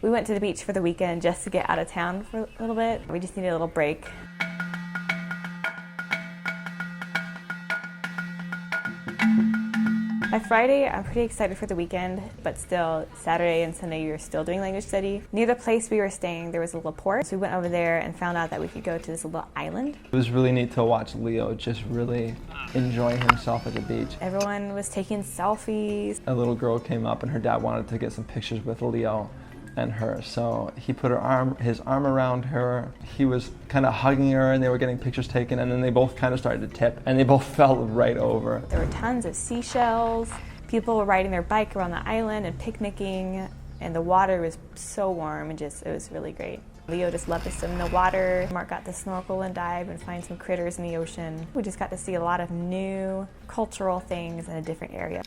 We went to the beach for the weekend just to get out of town for a little bit. We just needed a little break. By Friday, I'm pretty excited for the weekend, but still, Saturday and Sunday, you're still doing language study. Near the place we were staying, there was a little port, so we went over there and found out that we could go to this little island. It was really neat to watch Leo just really enjoy himself at the beach. Everyone was taking selfies. A little girl came up and her dad wanted to get some pictures with Leo and her, so he put his arm around her. He was kind of hugging her and they were getting pictures taken, and then they both kind of started to tip and they both fell right over. There were tons of seashells. People were riding their bike around the island and picnicking, and the water was so warm and it was really great. Leo just loved to swim in the water. Mark got to snorkel and dive and find some critters in the ocean. We just got to see a lot of new cultural things in a different area.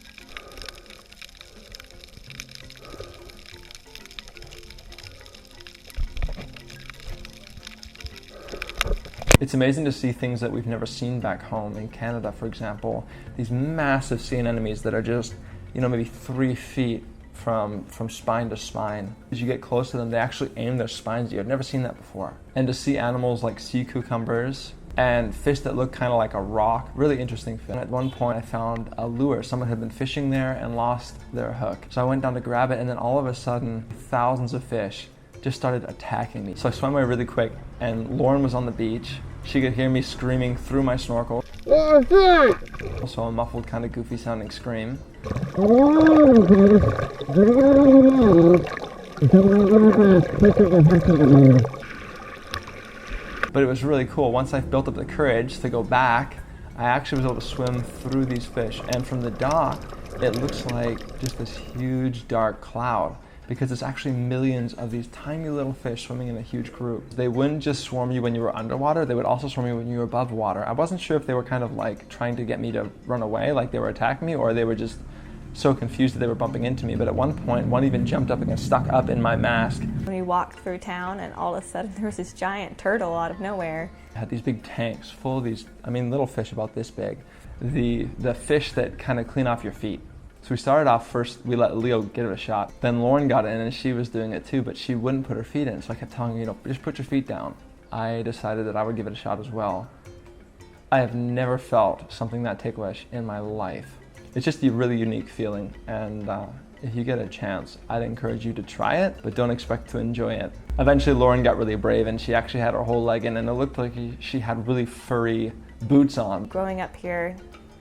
It's amazing to see things that we've never seen back home. In Canada, for example, these massive sea anemones that are just, maybe 3 feet from spine to spine. As you get close to them, they actually aim their spines at you. I've never seen that before. And to see animals like sea cucumbers and fish that look kind of like a rock, really interesting fish. At one point I found a lure. Someone had been fishing there and lost their hook. So I went down to grab it, and then all of a sudden, thousands of fish just started attacking me. So I swam away really quick, and Lauren was on the beach. She could hear me screaming through my snorkel. Also a muffled, kind of goofy sounding scream. But it was really cool. Once I built up the courage to go back, I actually was able to swim through these fish. And from the dock, it looks like just this huge dark cloud, because it's actually millions of these tiny little fish swimming in a huge group. They wouldn't just swarm you when you were underwater, they would also swarm you when you were above water. I wasn't sure if they were kind of like trying to get me to run away, like they were attacking me, or they were just so confused that they were bumping into me. But at one point, one even jumped up and got stuck up in my mask. We walked through town, and all of a sudden there was this giant turtle out of nowhere. I had these big tanks full of these, little fish about this big. The fish that kind of clean off your feet. So we started off first, we let Leo get it a shot. Then Lauren got in and she was doing it too, but she wouldn't put her feet in. So I kept telling her, just put your feet down. I decided that I would give it a shot as well. I have never felt something that ticklish in my life. It's just a really unique feeling, and if you get a chance, I'd encourage you to try it, but don't expect to enjoy it. Eventually Lauren got really brave and she actually had her whole leg in, and it looked like she had really furry boots on. Growing up here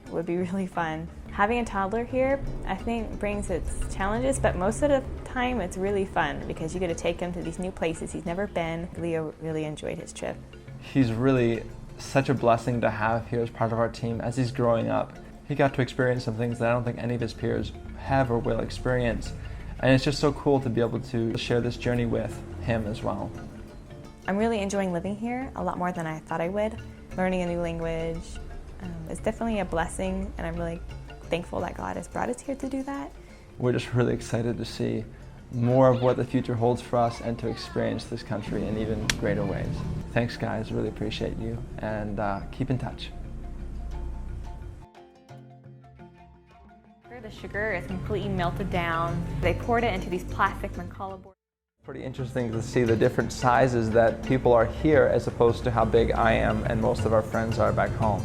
would be really fun. Having a toddler here, I think, brings its challenges, but most of the time it's really fun because you get to take him to these new places he's never been. Leo really enjoyed his trip. He's really such a blessing to have here as part of our team. As he's growing up, he got to experience some things that I don't think any of his peers have or will experience. And it's just so cool to be able to share this journey with him as well. I'm really enjoying living here a lot more than I thought I would. Learning a new language is definitely a blessing, and I'm really thankful that God has brought us here to do that. We're just really excited to see more of what the future holds for us and to experience this country in even greater ways. Thanks guys, really appreciate you, and keep in touch. The sugar is completely melted down. They poured it into these plastic Mancala boards. Pretty interesting to see the different sizes that people are here as opposed to how big I am and most of our friends are back home.